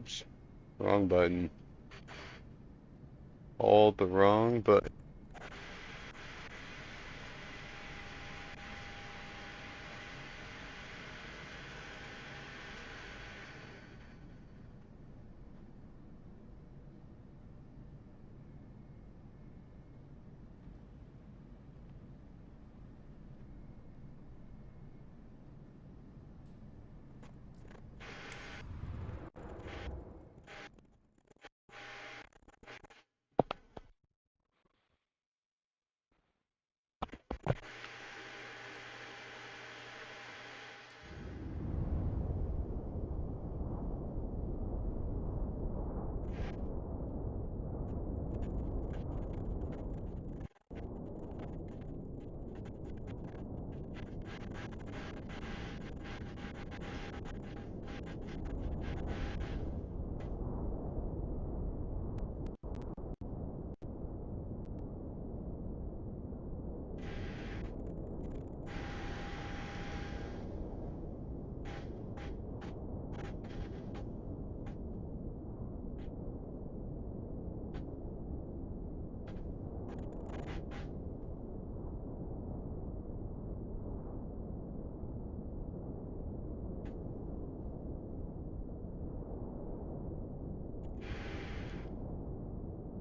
Oops. Wrong button. All the wrong button.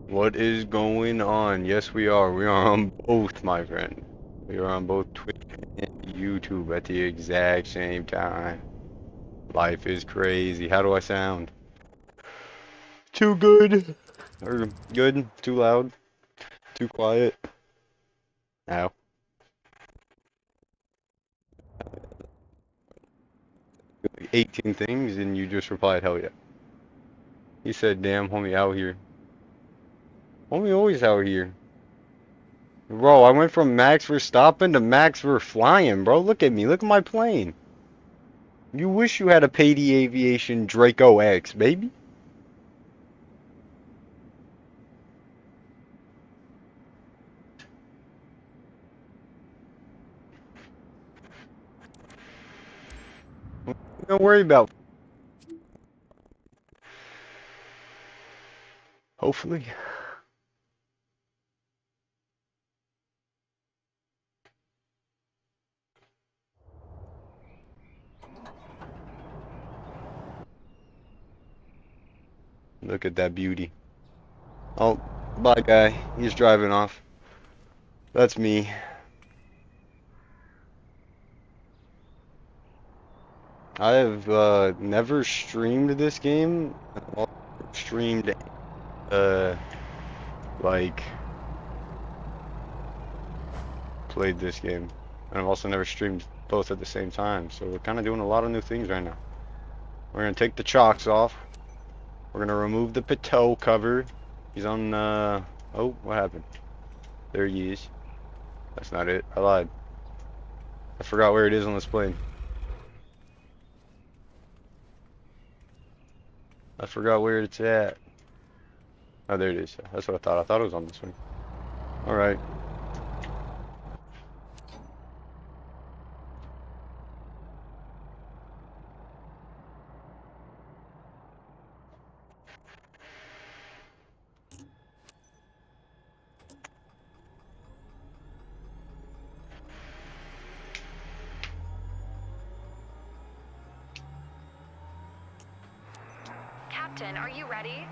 What is going on? Yes, we are. We are on both, my friend. We are on both Twitch and YouTube at the exact same time. Life is crazy. How do I sound? Too good? Or good? Too loud? Too quiet? Ow. 18 things and you just replied, hell yeah. He said, damn, homie out here. Homie always out here. Bro, I went from Max Verstappen to Max Verflying, bro. Look at me. Look at my plane. You wish you had a Pady Aviation Draco X, baby. Don't worry about. Hopefully. Look at that beauty. Oh, bye guy. He's driving off. That's me. I have never streamed this game. I've also streamed like played this game. And I've also never streamed both at the same time. So we're kind of doing a lot of new things right now. We're gonna take the chocks off. We're gonna remove the Pitot cover. He's on oh, what happened? There he is. That's not it. I lied. I forgot where it is on this plane. I forgot where it's at. Oh, there it is. That's what I thought. I thought it was on this one. Alright. Captain, are you ready?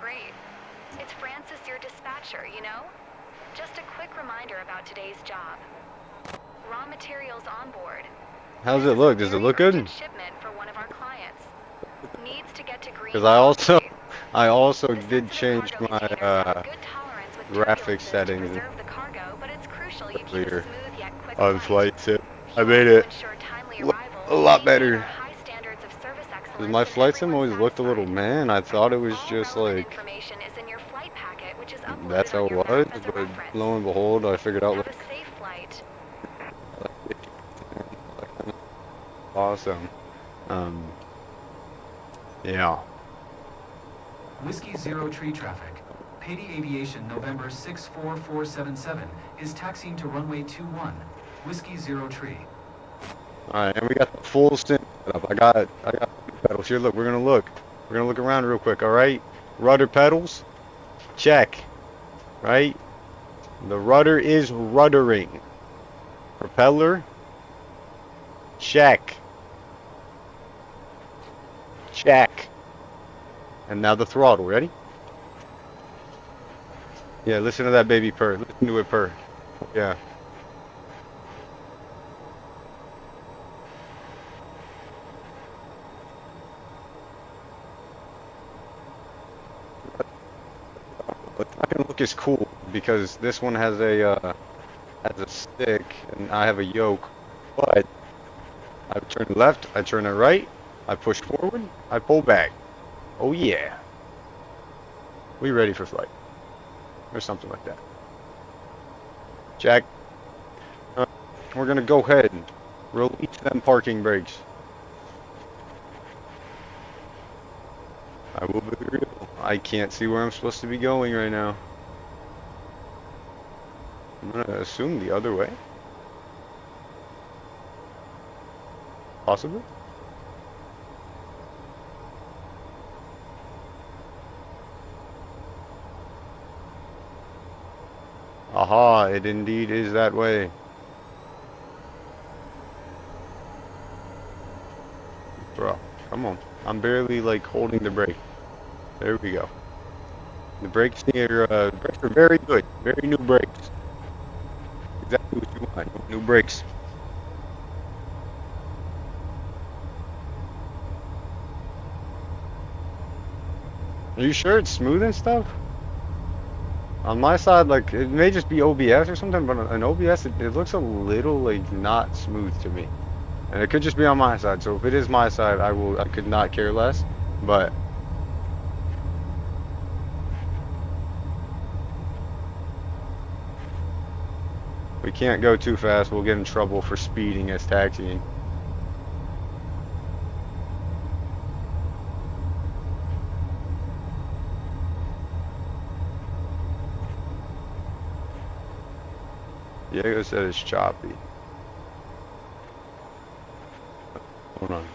Great. It's Francis, your dispatcher, you know? Just a quick reminder about today's job. Raw materials on board. How's it look? Does it look good? Shipment for one of our clients. Needs to get to green. Because I also did change my graphics settings earlier on Flight Sim. I made it look a lot better. Because my Flight Sim always looked a little man. I thought it was just like that's how it was, but lo and behold, I figured out like awesome. Yeah. Whiskey Zero Tree traffic. Pady Aviation November 64477 is taxiing to runway 21. Whiskey Zero Tree. Alright, and we got the full sim setup. I got pedals here. Look, we're gonna look. We're gonna look around real quick, alright? Rudder pedals, check, right? The rudder is ruddering. Propeller, check. Check. And now the throttle, ready? Yeah, listen to that baby purr. Listen to it purr. Yeah. It's not gonna look as cool because this one has a stick and I have a yoke. But I turn left, I turn it right, I push forward, I pull back. Oh yeah. We ready for flight. Or something like that. Jack, uh, we're gonna go ahead and release them parking brakes. I will be real. I can't see where I'm supposed to be going right now. I'm gonna assume the other way. Possibly. Aha, it indeed is that way. Bro, come on. I'm barely like holding the brake. There we go. The brakes are very good. Very new brakes. Exactly what you want. New brakes. Are you sure it's smooth and stuff? On my side, like, it may just be OBS or something, but on OBS, it looks a little, like, not smooth to me. And it could just be on my side, so if it is my side, I could not care less. But we can't go too fast. We'll get in trouble for speeding as taxiing. Diego said it's choppy. Hold on.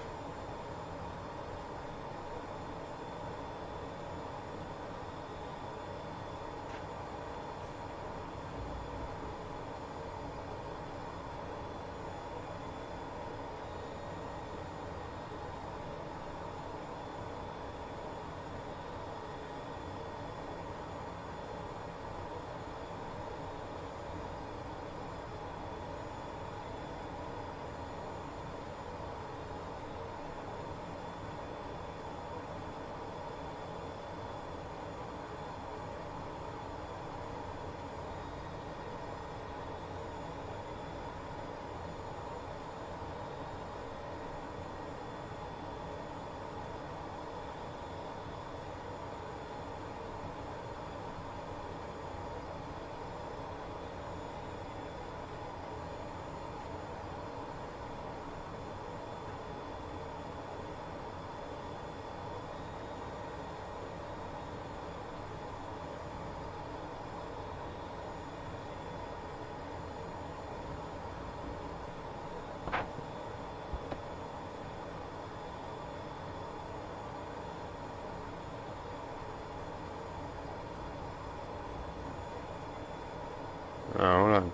Hold on.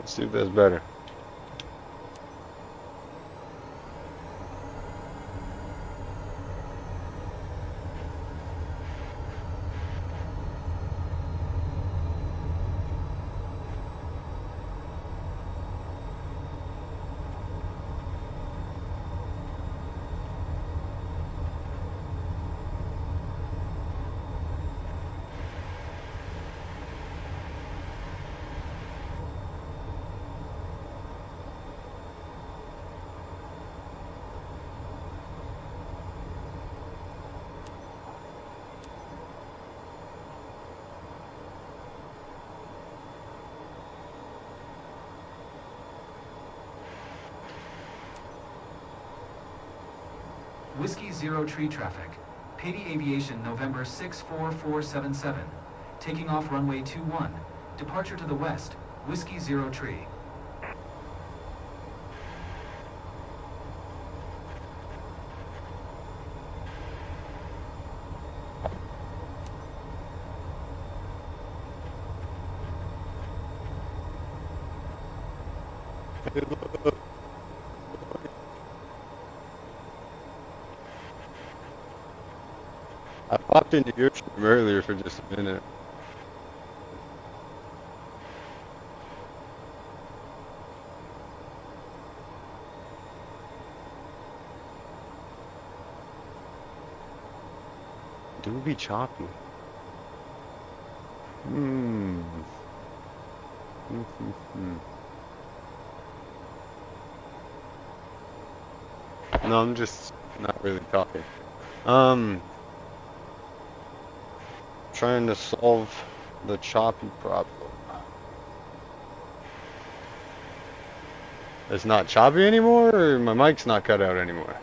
Let's see if that's better. Whiskey Zero Tree traffic. Patey Aviation November 64477. Taking off runway 21. Departure to the west. Whiskey Zero Tree. I popped into your stream earlier for just a minute. Do be choppy. Hmm. No, I'm just not really talking. Trying to solve the choppy problem. It's not choppy anymore, or my mic's not cut out anymore?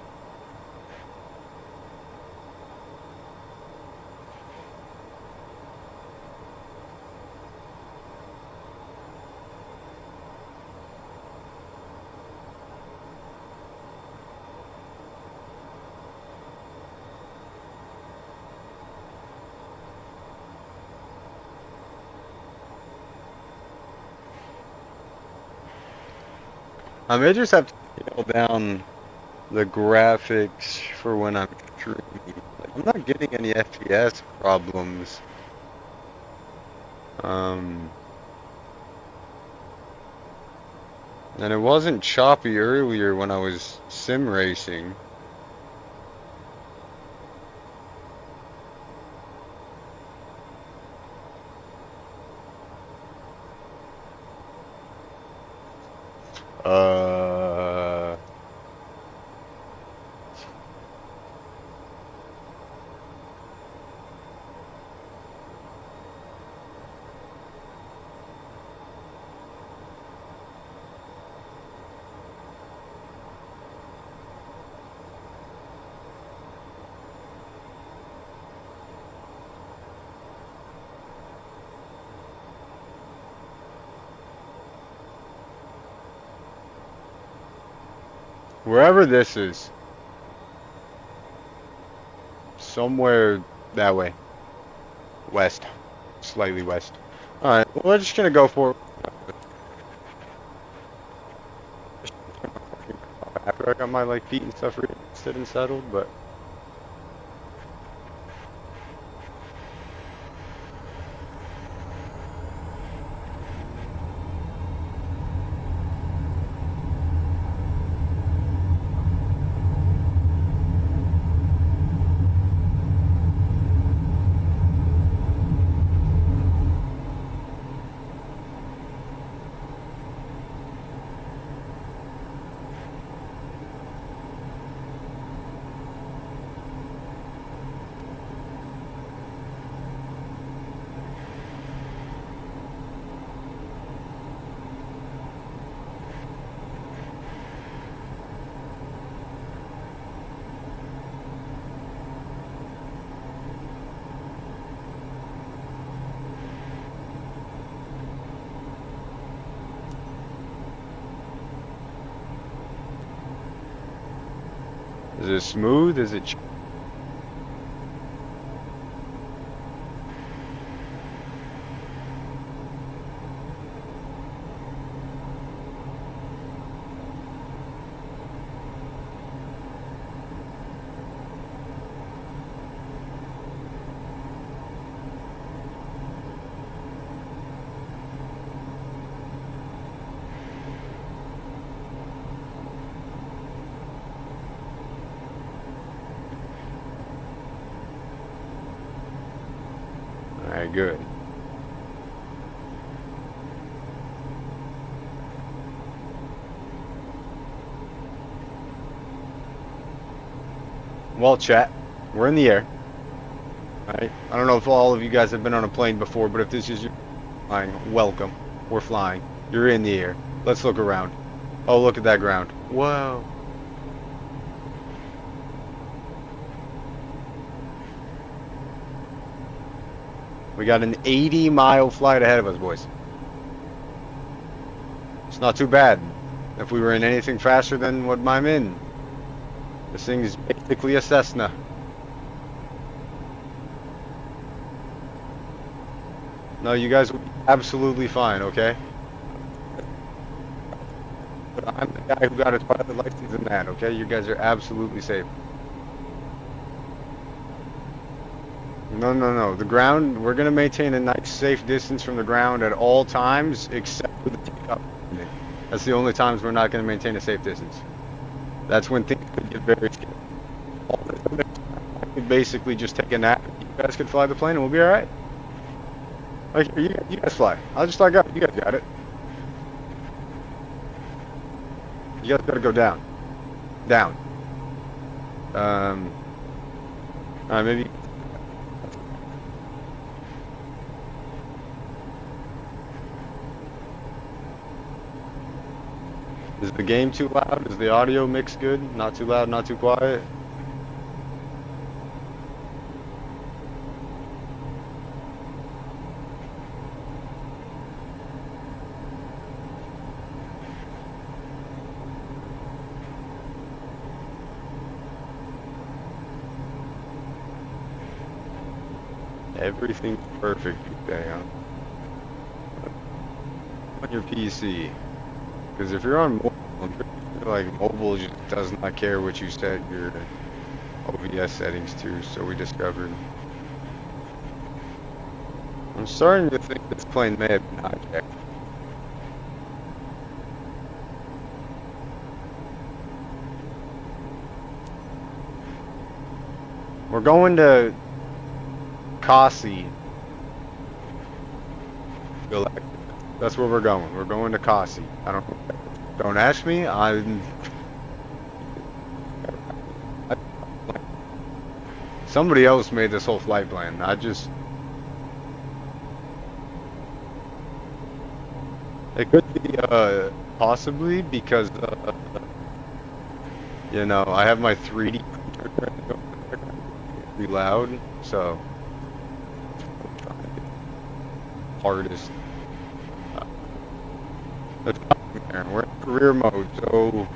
I may just have to nail down the graphics for when I'm streaming. Like, I'm not getting any FPS problems. And it wasn't choppy earlier when I was sim racing. Wherever this is. Somewhere that way. West. Slightly west. Alright, well, we're just gonna go for it. After I got my like feet and stuff rested and settled, but is it smooth? Is it good. Well, chat, we're in the air. Alright? I don't know if all of you guys have been on a plane before, but if this is your flying, welcome. We're flying. You're in the air. Let's look around. Oh, look at that ground. Whoa. We got an 80-mile flight ahead of us, boys. It's not too bad. If we were in anything faster than what I'm in. This thing is basically a Cessna. No, you guys will be absolutely fine, okay? But I'm the guy who got his pilot license in that, okay? You guys are absolutely safe. No, no, no. The ground, we're going to maintain a nice safe distance from the ground at all times, except for the takeoff. That's the only times we're not going to maintain a safe distance. That's when things could get very scary. All this other time, I could basically just take a nap. You guys could fly the plane and we'll be alright. Like, you guys fly. I'll just fly up. You guys got it. You guys gotta go down. Down. Alright, maybe. Is the game too loud? Is the audio mix good? Not too loud, not too quiet? Everything's perfect today, huh? On your PC. Because if you're on mobile, I'm pretty sure, like, mobile just does not care what you set your OBS settings to, so we discovered. I'm starting to think this plane may have been hijacked. We're going to Kasi. That's where we're going. We're going to Kasi. Don't ask me. Somebody else made this whole flight plan. It could be possibly because you know, I have my 3D printer pretty loud, so hardest. We're in career mode, so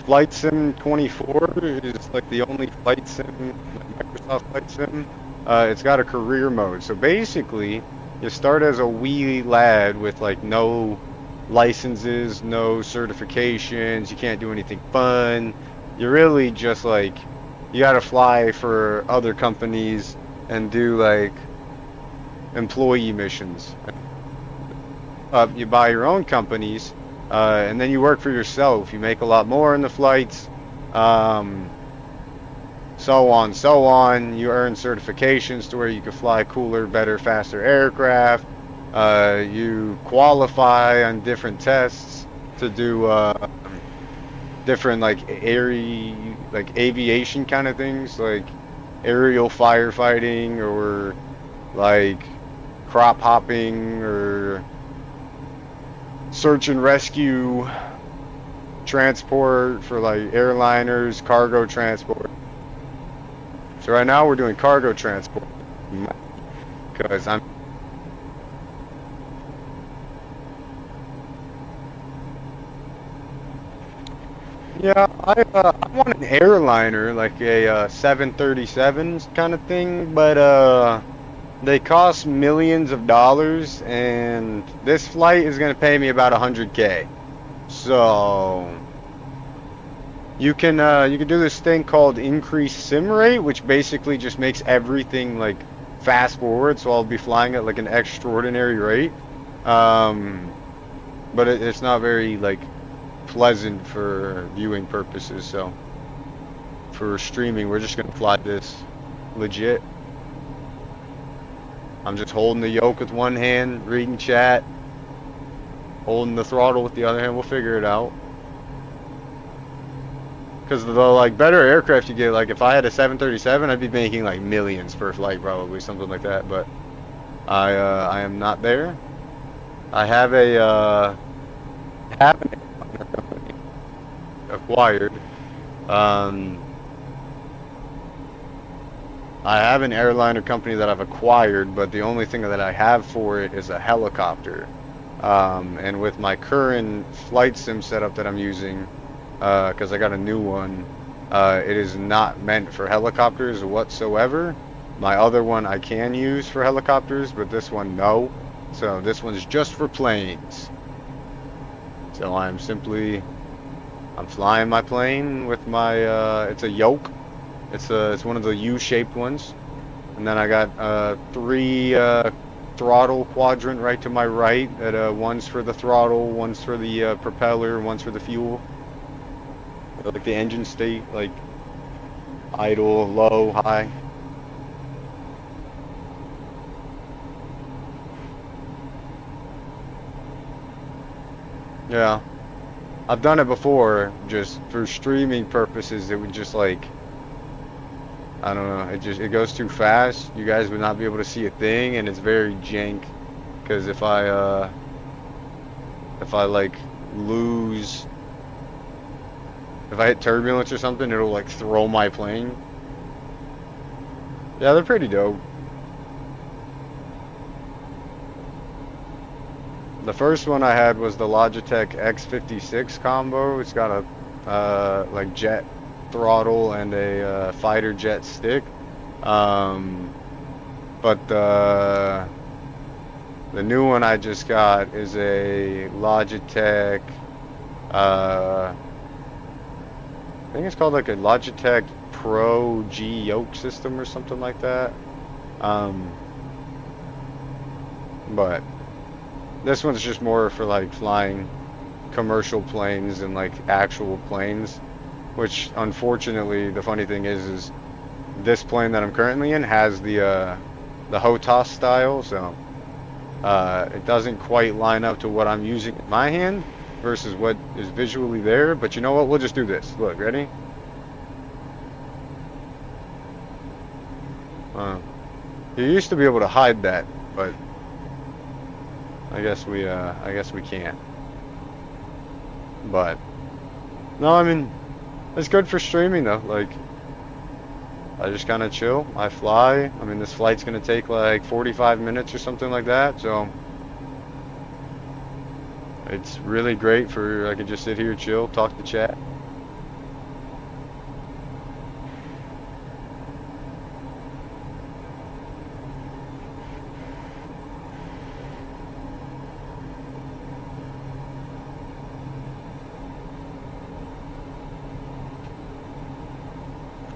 Flight Sim 24 is like the only flight sim, like Microsoft Flight Sim. It's got a career mode, so basically you start as a wee lad with like no licenses, no certifications, you can't do anything fun. You're really just like, you gotta fly for other companies and do like employee missions. You buy your own companies, and then you work for yourself. You make a lot more in the flights, so on. You earn certifications to where you can fly cooler, better, faster aircraft. You qualify on different tests to do different like aviation kind of things, like aerial firefighting or like crop hopping or search and rescue transport for like airliners, cargo transport. So right now we're doing cargo transport because I'm I want an airliner, like a 737 kind of thing, but they cost millions of dollars, and this flight is going to pay me about 100K. So you can do this thing called increased sim rate, which basically just makes everything like fast forward. So I'll be flying at like an extraordinary rate, but it's not very like pleasant for viewing purposes. So for streaming, we're just gonna fly this legit. I'm just holding the yoke with one hand, reading chat, holding the throttle with the other hand. We'll figure it out. Because the like better aircraft you get, like if I had a 737, I'd be making like millions per flight, probably something like that. But I am not there. I have a acquired. I have an airliner company that I've acquired, but the only thing that I have for it is a helicopter. And with my current flight sim setup that I'm using, because I got a new one, it is not meant for helicopters whatsoever. My other one I can use for helicopters, but this one no. So this one's just for planes. So I'm flying my plane with my, it's a yoke. It's one of the U-shaped ones. And then I got 3 throttle quadrant right to my right. One's for the throttle, one's for the propeller, one's for the fuel. Like the engine state, like idle, low, high. Yeah. I've done it before, just for streaming purposes. It would just like, I don't know, it goes too fast. You guys would not be able to see a thing, and it's very jank. Because if I like lose, if I hit turbulence or something, it'll like throw my plane. Yeah, they're pretty dope. The first one I had was the Logitech X56 combo. It's got a like jet throttle and a fighter jet stick. But the new one I just got is a Logitech. I think it's called like a Logitech Pro G yoke system or something like that. But this one's just more for like flying commercial planes and like actual planes, which unfortunately the funny thing is this plane that I'm currently in has the HOTAS style, so it doesn't quite line up to what I'm using in my hand versus what is visually there. But you know what, we'll just do this. Look, ready? You used to be able to hide that, but I guess we can't. But no, I mean, it's good for streaming though. Like, I just kind of chill. I fly. I mean, this flight's gonna take like 45 minutes or something like that, so it's really great for, I could just sit here, chill, talk to chat.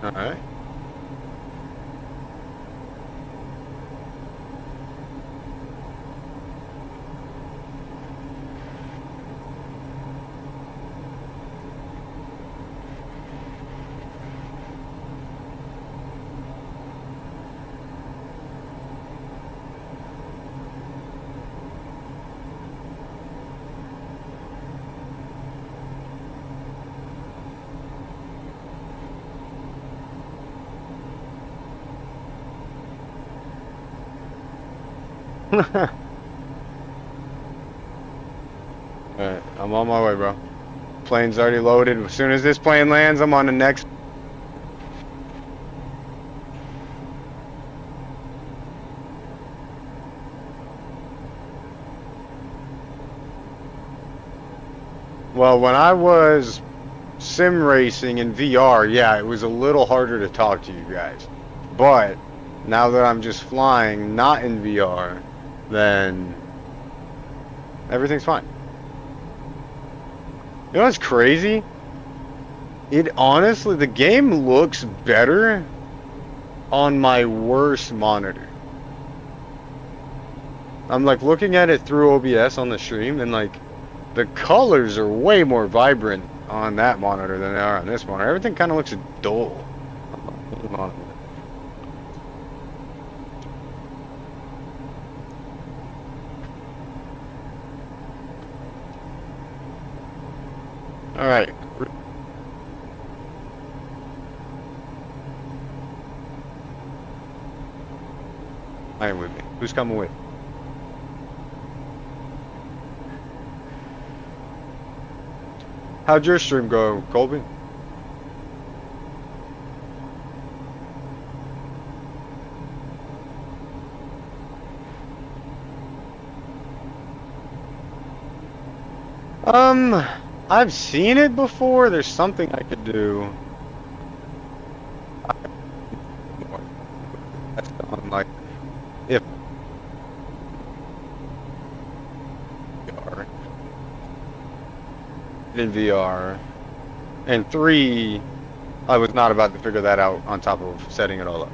All right. Alright, I'm on my way, bro. Plane's already loaded. As soon as this plane lands, I'm on the next. Well, when I was sim racing in VR, yeah, it was a little harder to talk to you guys. But now that I'm just flying, not in VR, then everything's fine. You know what's crazy? It honestly, the game looks better on my worst monitor. I'm like looking at it through OBS on the stream, and like the colors are way more vibrant on that monitor than they are on this monitor. Everything kind of looks dull. All right. Flying with me. Who's coming with? How'd your stream go, Colby? I've seen it before. There's something I could do. That's on like if VR in VR, and 3, I was not about to figure that out on top of setting it all up.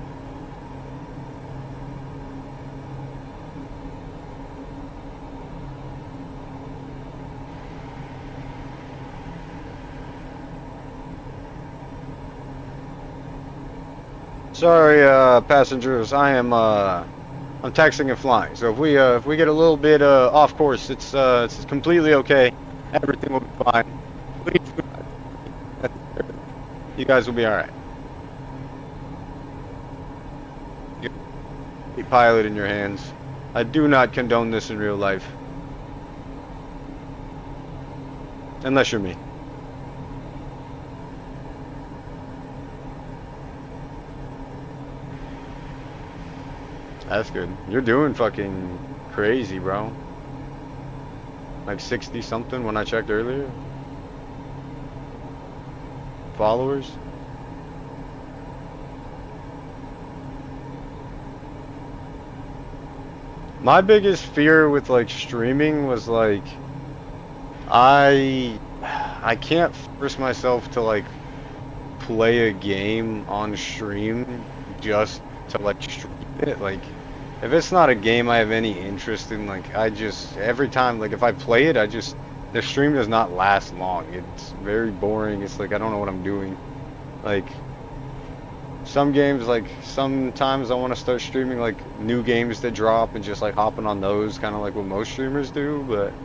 Sorry, passengers. I'm taxiing and flying. So if we get a little bit off course, it's completely okay. Everything will be fine. Please, do not- you guys will be all right. You have the pilot in your hands. I do not condone this in real life, unless you're me. That's good. You're doing fucking crazy, bro. Like 60 something when I checked earlier. Followers. My biggest fear with like streaming was like I can't force myself to like play a game on stream just to like stream it. Like if it's not a game I have any interest in, like I just every time like if I play it, the stream does not last long. It's very boring. It's like I don't know what I'm doing. Like some games, like sometimes I want to start streaming like new games that drop and just like hopping on those, kind of like what most streamers do, but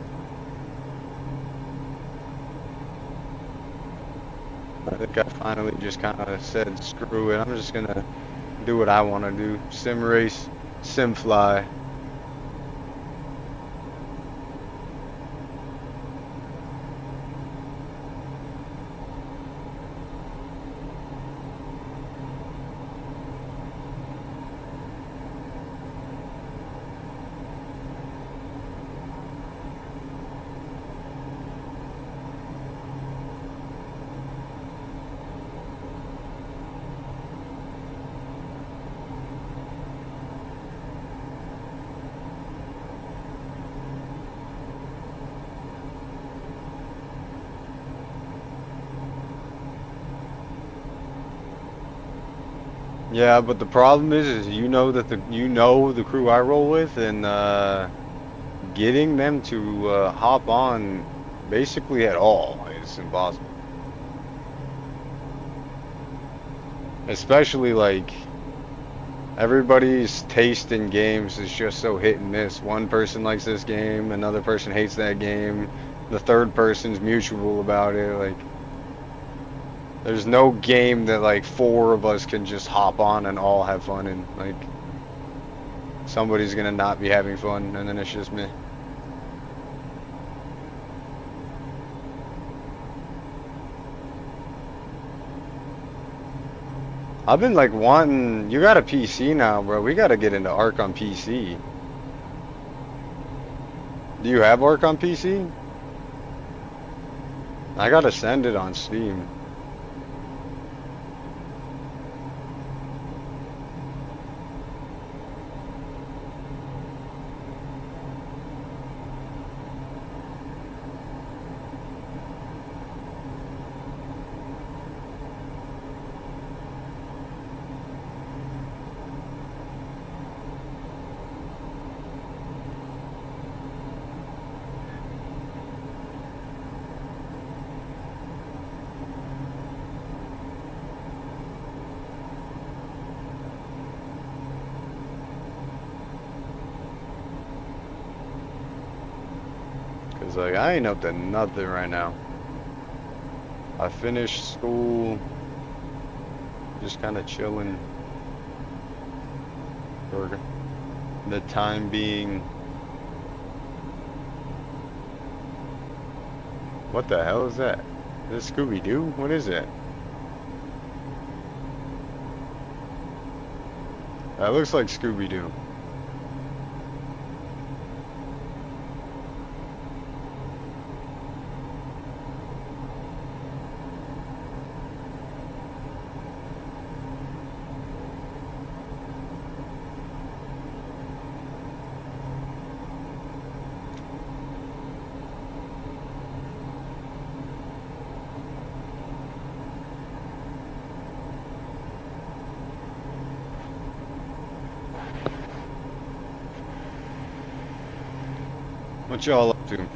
I think I finally just kind of said screw it. I'm just gonna do what I want to do. Sim race, sim fly. Yeah, but the problem is you know that the crew I roll with, and getting them to hop on basically at all is impossible. Especially like everybody's taste in games is just so hit and miss. One person likes this game, another person hates that game, the third person's mutual about it. Like there's no game that like 4 of us can just hop on and all have fun in. Like somebody's gonna not be having fun, and then it's just me. I've been like wanting, you got a PC now, bro. We gotta get into Ark on PC. Do you have Ark on PC? I gotta send it on Steam. Cause like I ain't up to nothing right now. I finished school, just kind of chilling for the time being. What the hell is that? Is it Scooby-Doo? What is it? That looks like Scooby-Doo. What y'all up to?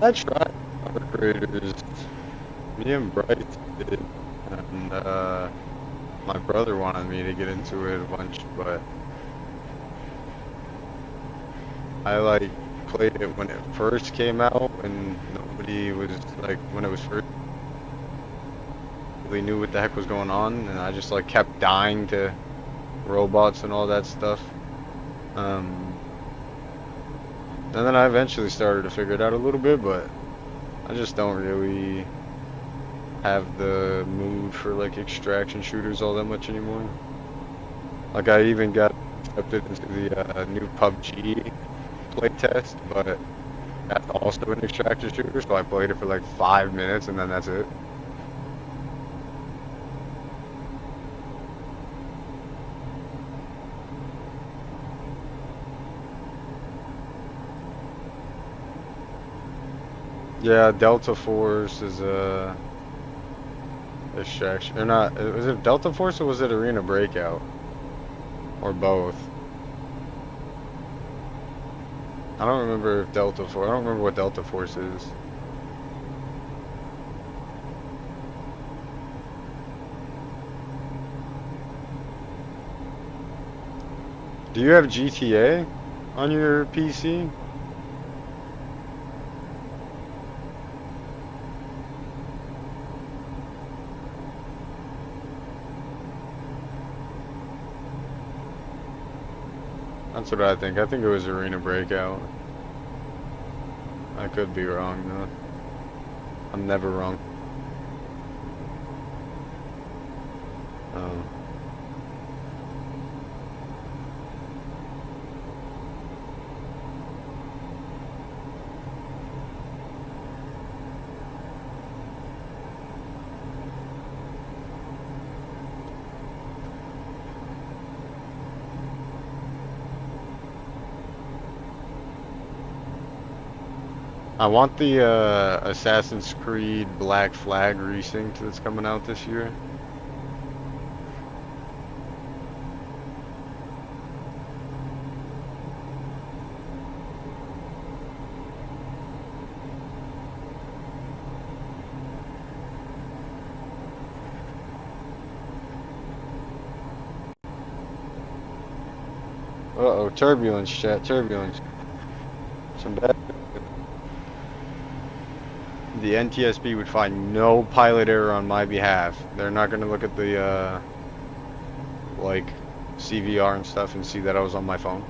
I tried Power Creators. Me and Bryce did, and my brother wanted me to get into it a bunch, but I like played it when it first came out, when nobody was like, when it was first really knew what the heck was going on, and I just like kept dying to robots and all that stuff. And then I eventually started to figure it out a little bit, but I just don't really have the mood for like extraction shooters all that much anymore. Like I even got accepted into the new PUBG playtest, but that's also an extraction shooter, so I played it for like 5 minutes and then that's it. Yeah, Delta Force is a extraction. Or not, was it Delta Force or was it Arena Breakout? Or both? I don't remember if Delta Force, I don't remember what Delta Force is. Do you have GTA on your PC? That's what I think. I think it was Arena Breakout. I could be wrong though. I'm never wrong. Oh. I want the Assassin's Creed Black Flag Resynced that's coming out this year. Uh-oh, turbulence, chat, turbulence. Some bad. The NTSB would find no pilot error on my behalf. They're not going to look at the, like, CVR and stuff and see that I was on my phone.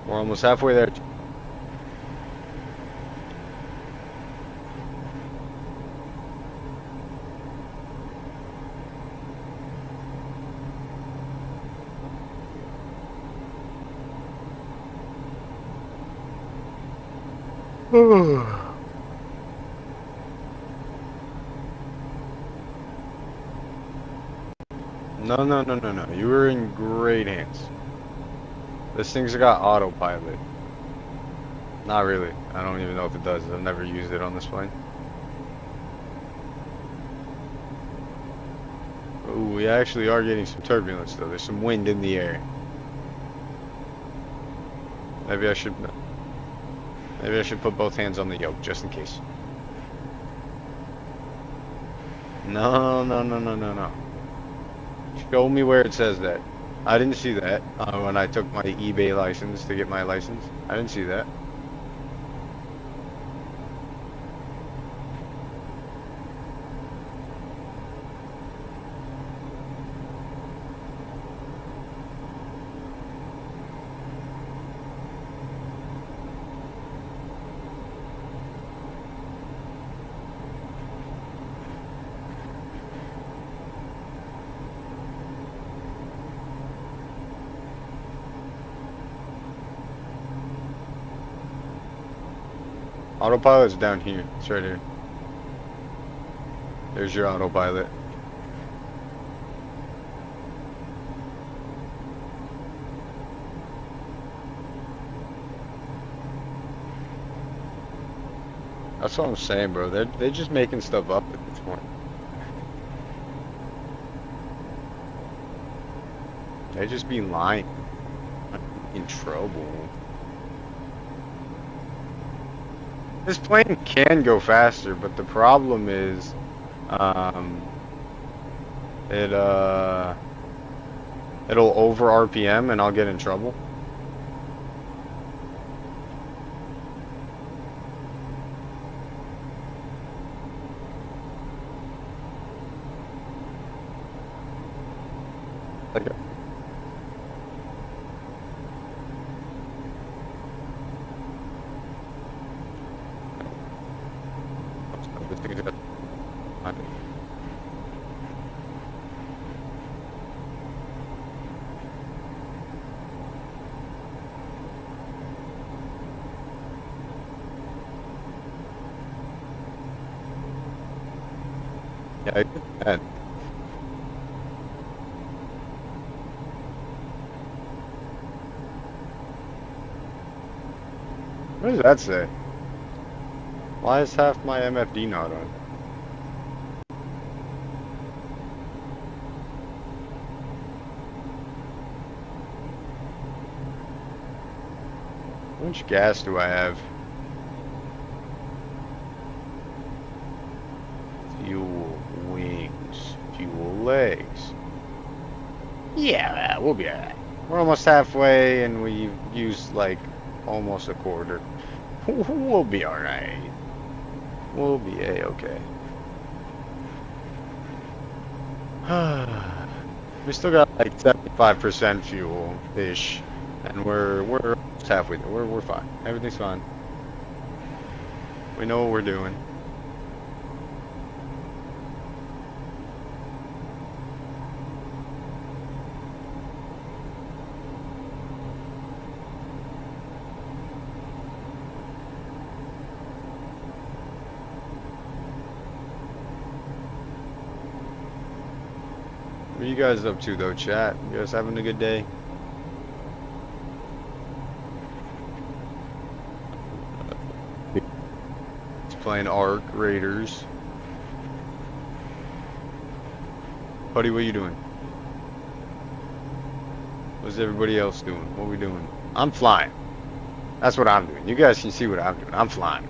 We're almost halfway there. No, no, no, no, no. You were in great hands. This thing's got autopilot. Not really. I don't even know if it does. I've never used it on this plane. Ooh, we actually are getting some turbulence though. There's some wind in the air. Maybe I should put both hands on the yoke just in case. No, no, no, no, no, no. Show me where it says that. I didn't see that when I took my eBay license to get my license. I didn't see that. Autopilot's down here. It's right here. There's your autopilot. That's what I'm saying, bro. They're just making stuff up at this point. They just be lying. In trouble. This plane can go faster, but the problem is, it'll over RPM and I'll get in trouble. Like, yeah, I get that. What does that say? Why is half my MFD not on? How much gas do I have? Fuel wings, fuel legs. Yeah, we'll be alright. We're almost halfway and we've used like almost a quarter. We'll be alright. We'll be a-okay. We still got like 75% fuel-ish. And we're almost halfway there. We're fine. Everything's fine. We know what we're doing. What are you guys up to though, chat? You guys having a good day? Playing Ark Raiders. Buddy, what are you doing? What's everybody else doing? What are we doing? I'm flying. That's what I'm doing. You guys can see what I'm doing. I'm flying.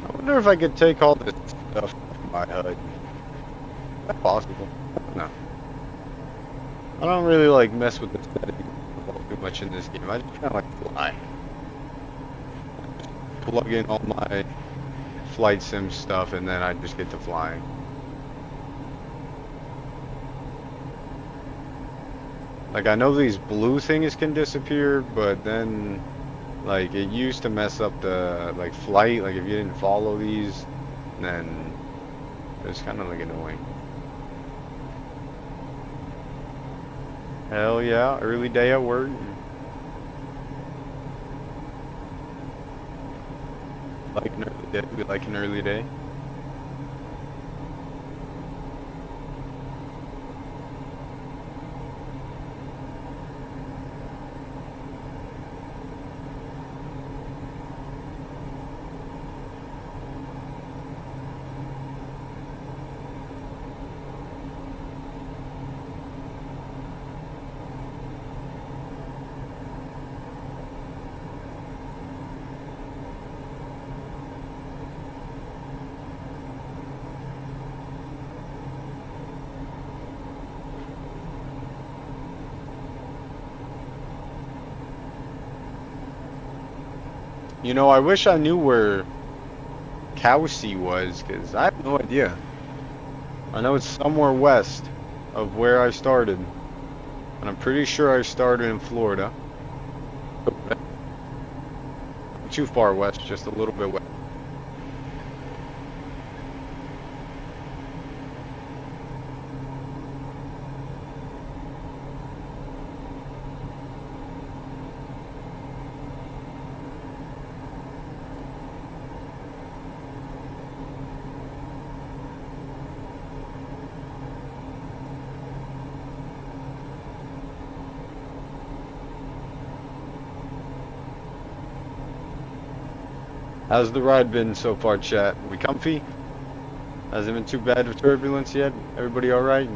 I wonder if I could take all this stuff off my HUD. Is that possible? No. I don't really like mess with the settings too much in this game. I just kind of like fly. Plug in all my flight sim stuff and then I just get to flying. Like I know these blue things can disappear, but then like it used to mess up the like flight. Like if you didn't follow these, then It's kind of like annoying. Hell yeah, early day at work. Like an early day. We like an early day. You know, I wish I knew where Cowsey was, because I have no idea. I know it's somewhere west of where I started. And I'm pretty sure I started in Florida. Not too far west, just a little bit west. How's the ride been so far, chat? We comfy? Hasn't been too bad with turbulence yet? Everybody alright?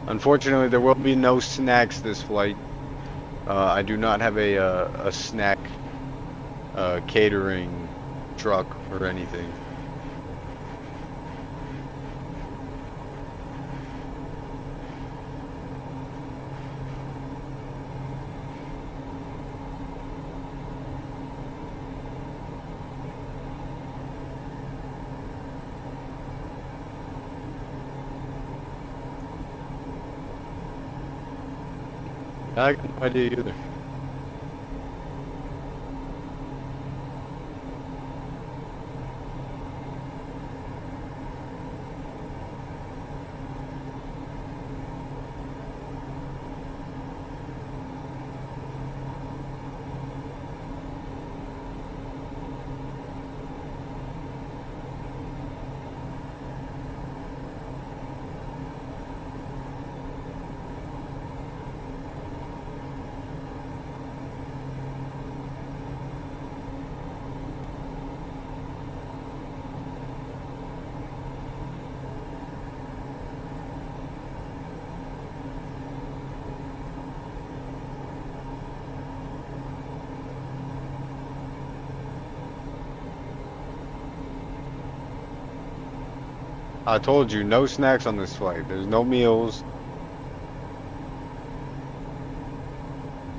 Unfortunately, there will be no snacks this flight. I do not have a snack catering truck or anything. I got no idea either. I told you, no snacks on this flight. There's no meals.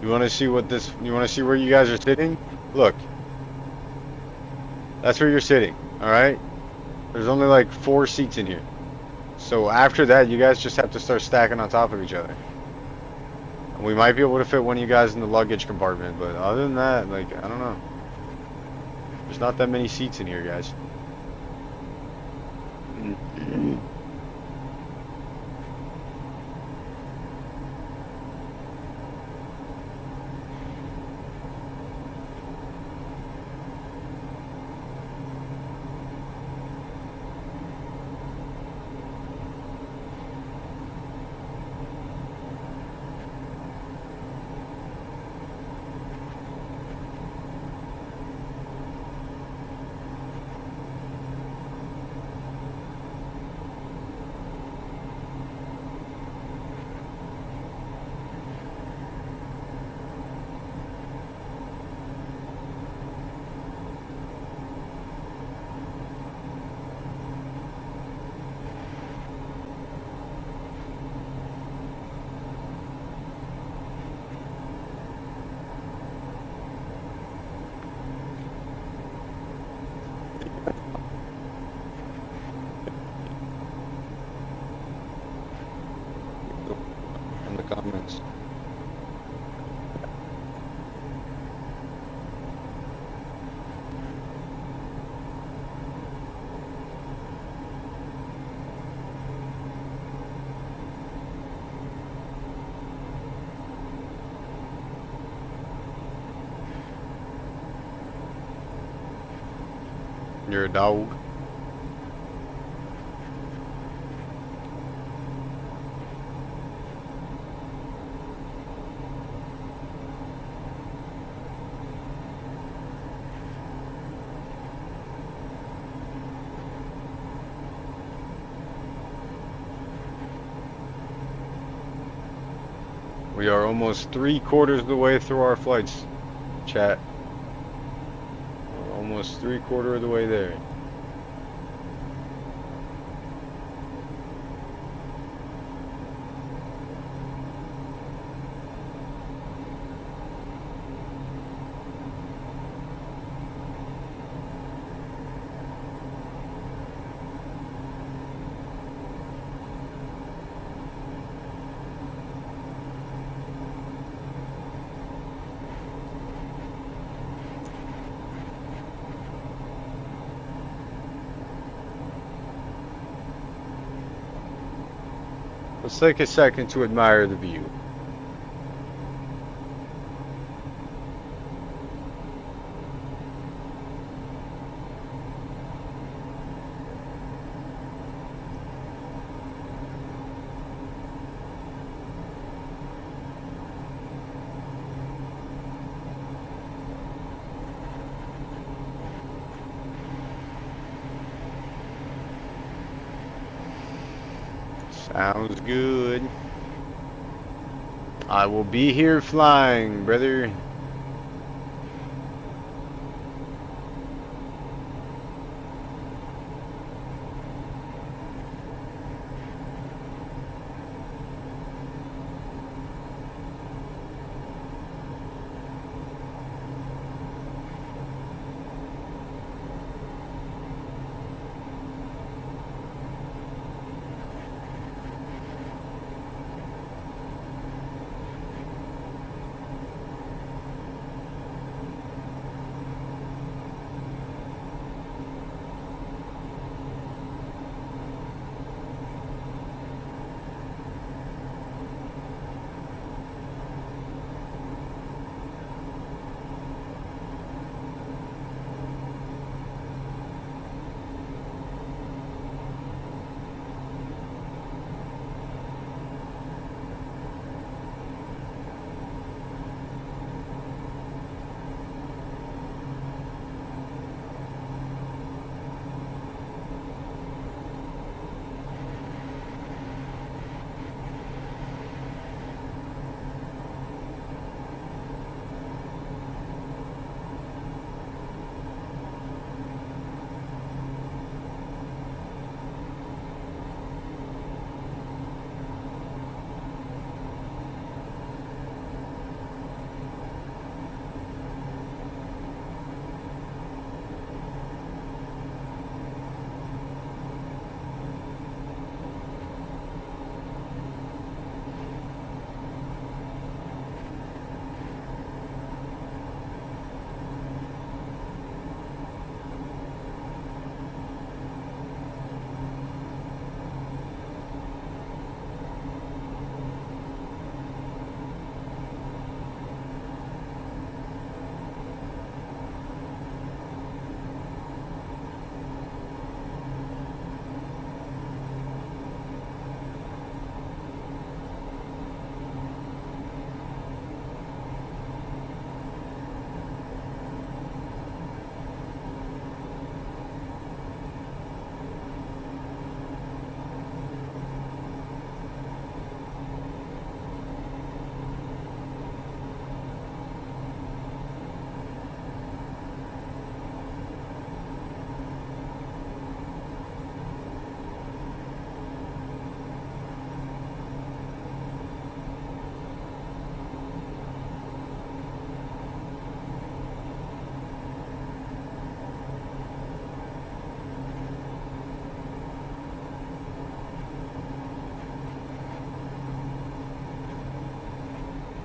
You want to see what this? You want to see where you guys are sitting? Look, that's where you're sitting. All right. There's only like 4 seats in here. So after that, you guys just have to start stacking on top of each other. And we might be able to fit one of you guys in the luggage compartment, but other than that, like, I don't know. There's not that many seats in here, guys. In the comments. You're a dog. We are almost 3/4 of the way through our flights, chat. We're almost 3/4 of the way there. Let's take a second to admire the view. Sounds good. I will be here flying, brother.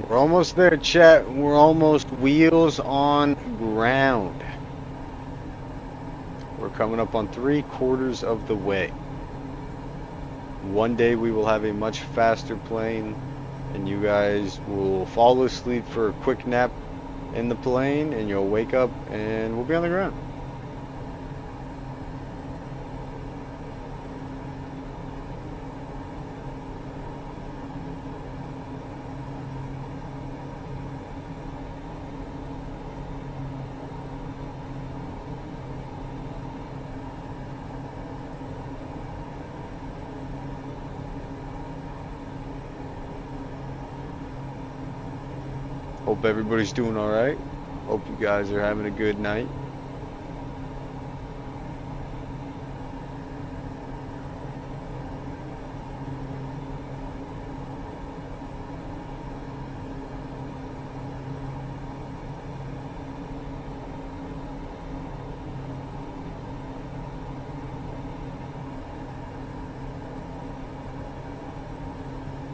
We're almost there, chat. We're almost wheels on ground. We're coming up on 3/4 of the way. One day we will have a much faster plane, and you guys will fall asleep for a quick nap in the plane, and you'll wake up and we'll be on the ground. Hope everybody's doing alright. Hope you guys are having a good night.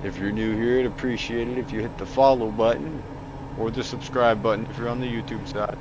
If you're new here, I'd appreciate it if you hit the follow button or the subscribe button if you're on the YouTube side.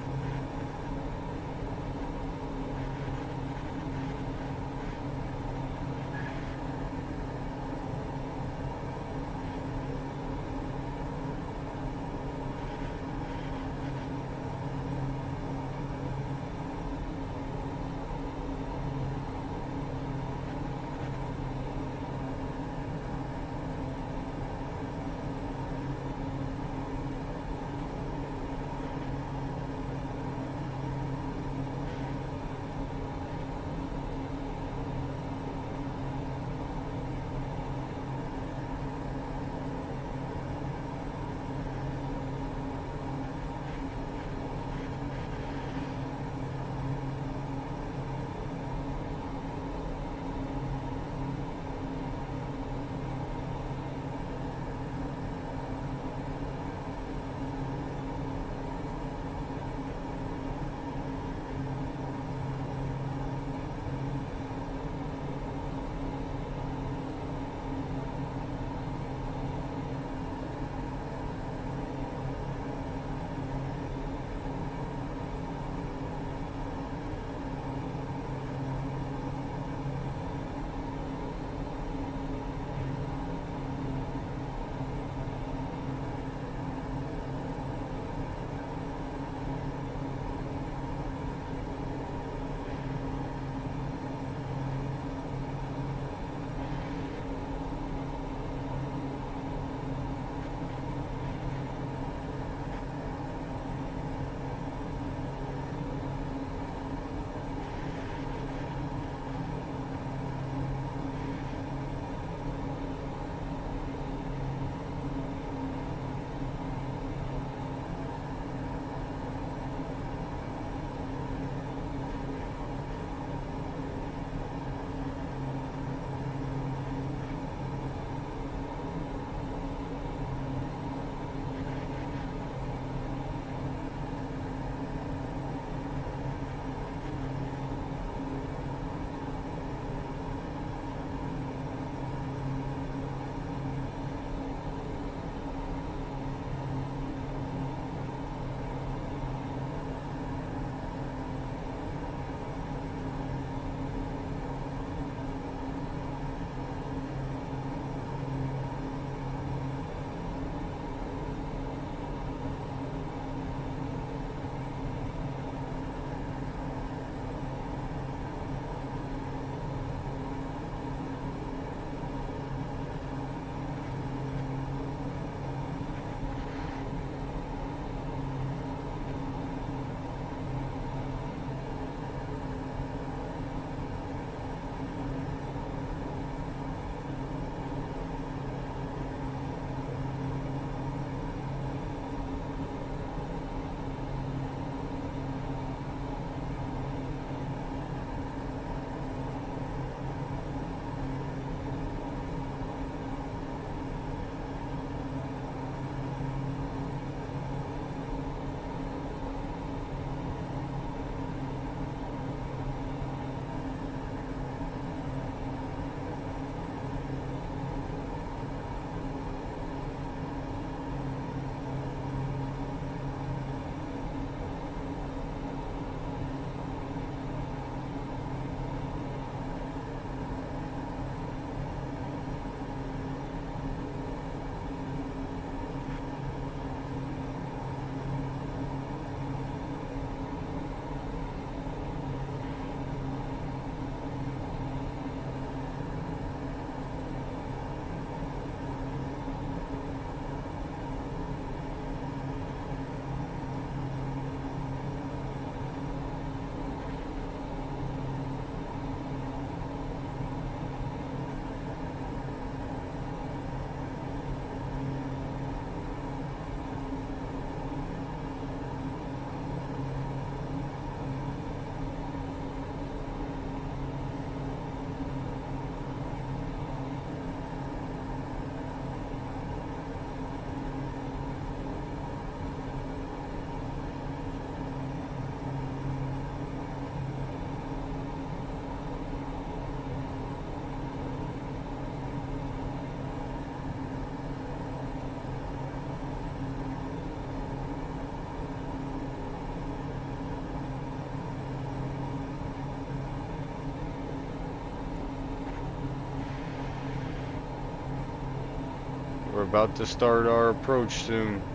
We're about to start our approach soon.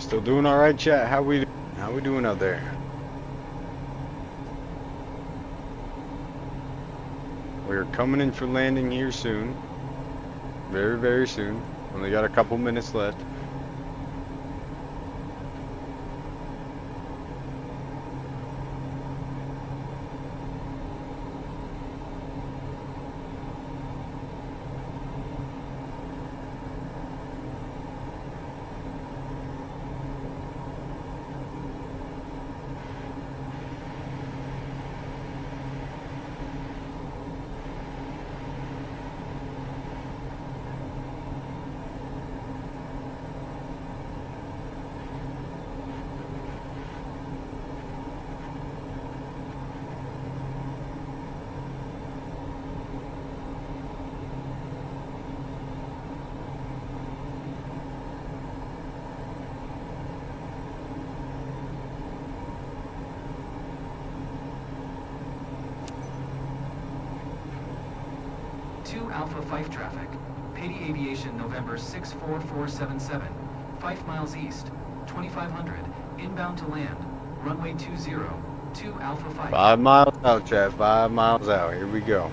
You still doing all right, chat? How we doing out there? We're coming in for landing here soon. Very, very soon. Only got a couple minutes left. Alpha Fife traffic. Pady Aviation November 64477. 5 miles east. 2500. Inbound to land. Runway 20. 2 Alpha Fife. 5 miles out, chat. 5 miles out. Here we go.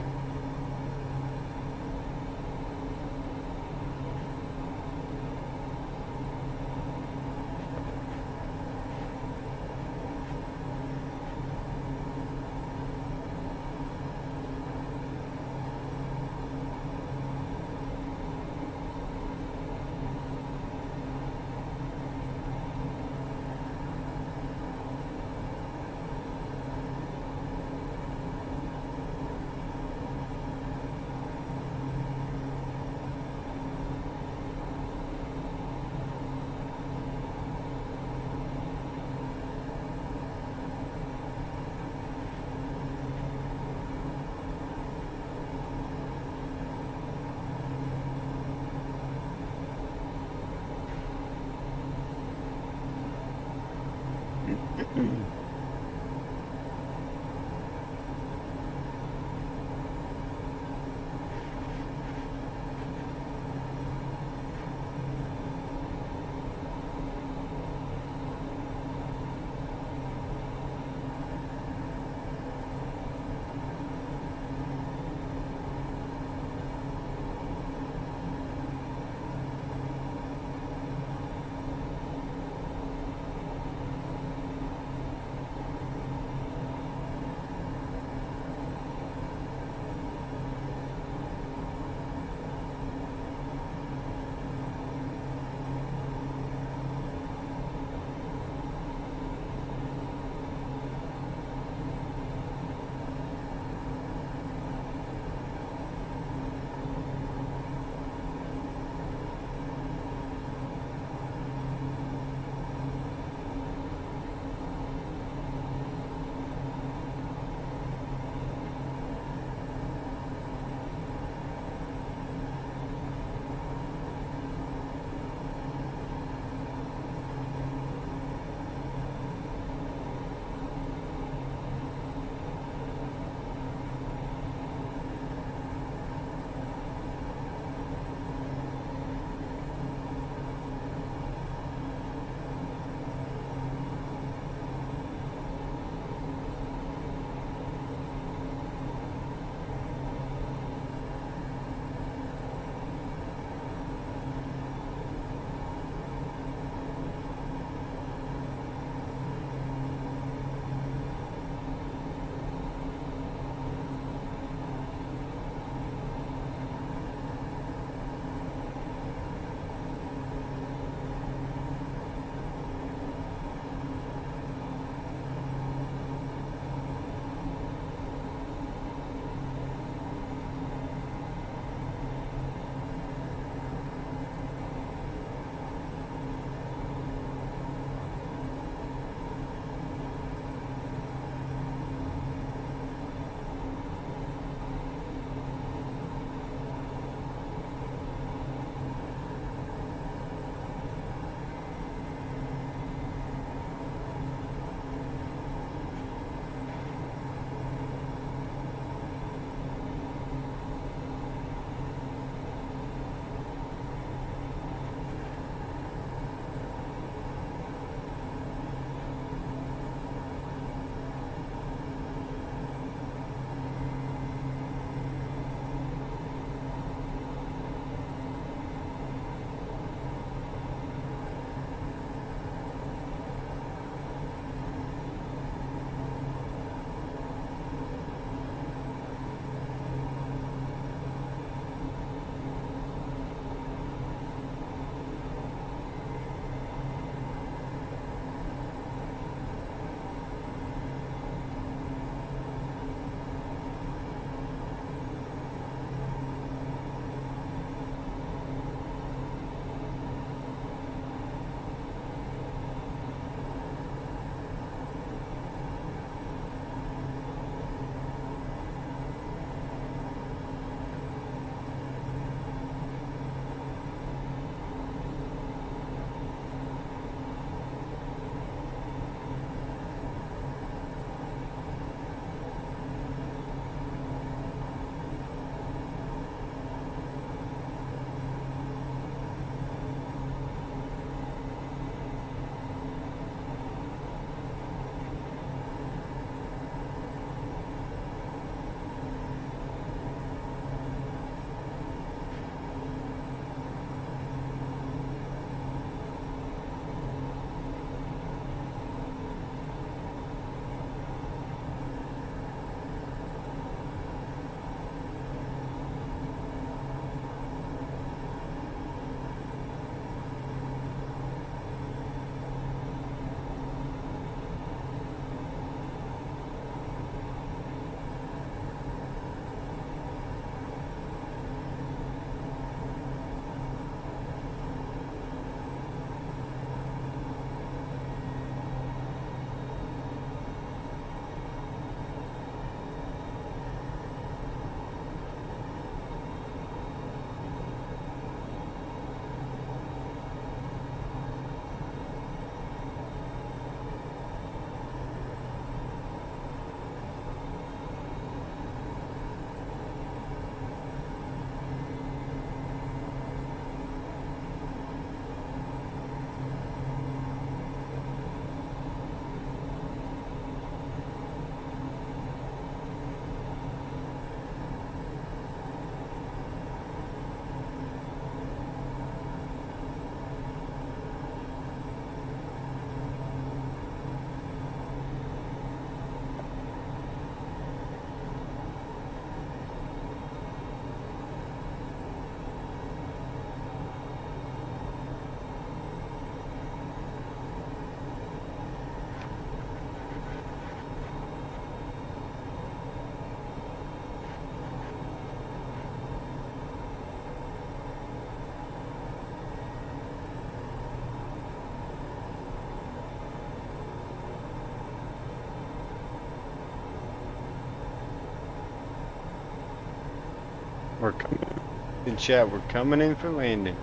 We're coming in chat. We're coming in for landing.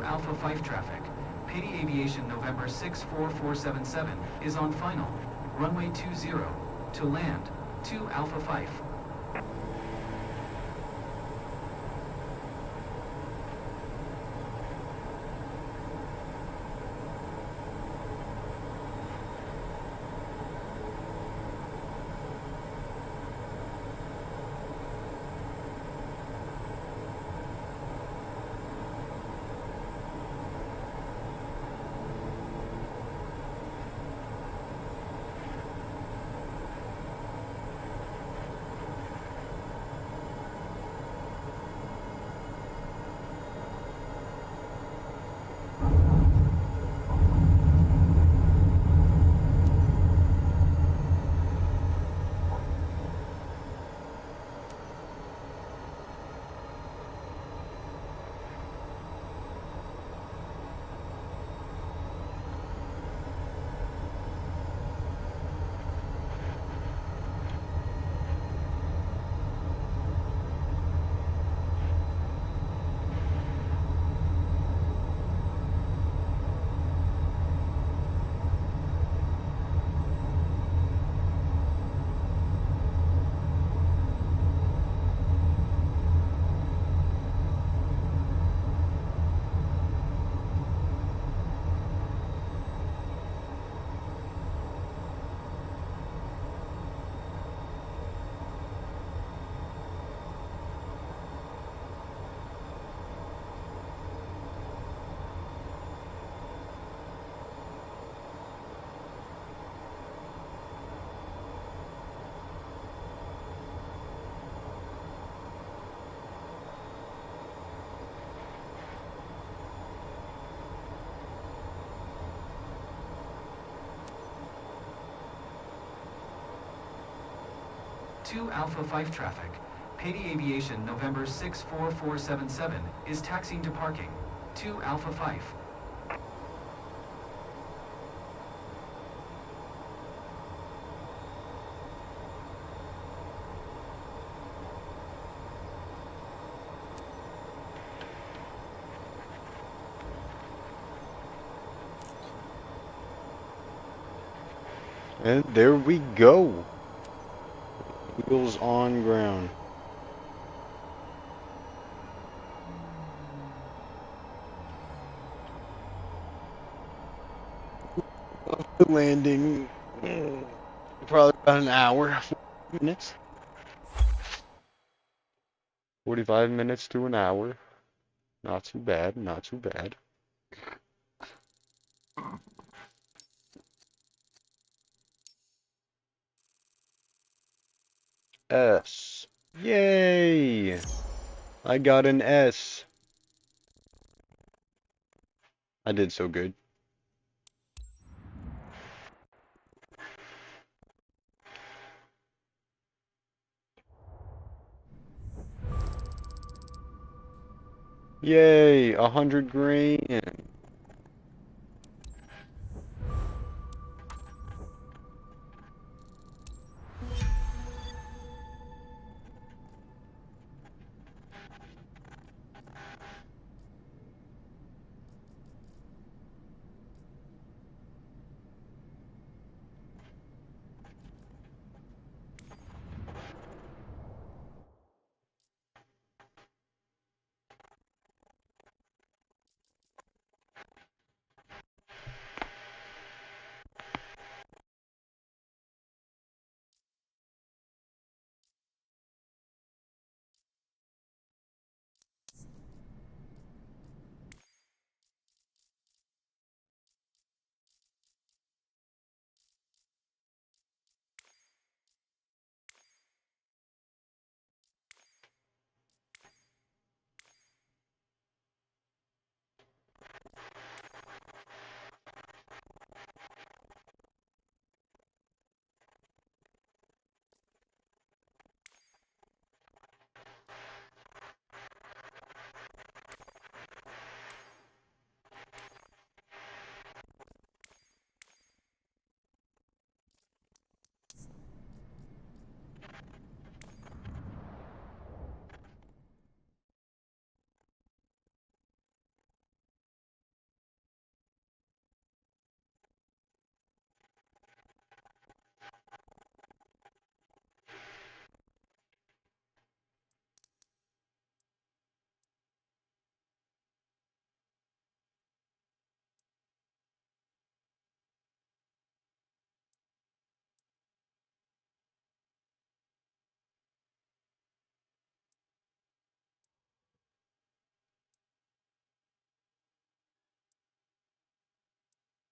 Alpha 5 traffic. Petty Aviation November 64477 is on final. Runway 20 to land. 2 Alpha 5. Two Alpha 5 traffic. Petty Aviation November 64477 is taxiing to parking. 2 Alpha 5. And there we go. Wheels on ground. Landing. Probably about an hour, 40 minutes. 45 minutes to an hour. Not too bad, not too bad. S. Yay! I got an S. I did so good. Yay! 100 grand.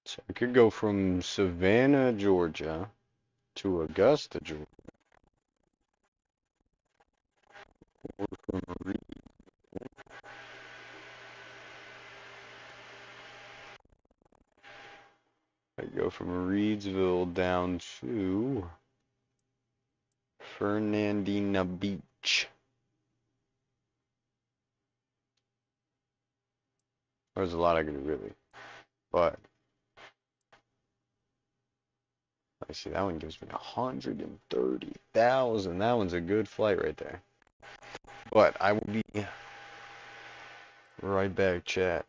So I could go from Savannah, Georgia to Augusta, Georgia. Or from I go from Reedsville down to Fernandina Beach. There's a lot I could do really, but I see that one gives me 130,000. That one's a good flight right there. But I will be right back, chat.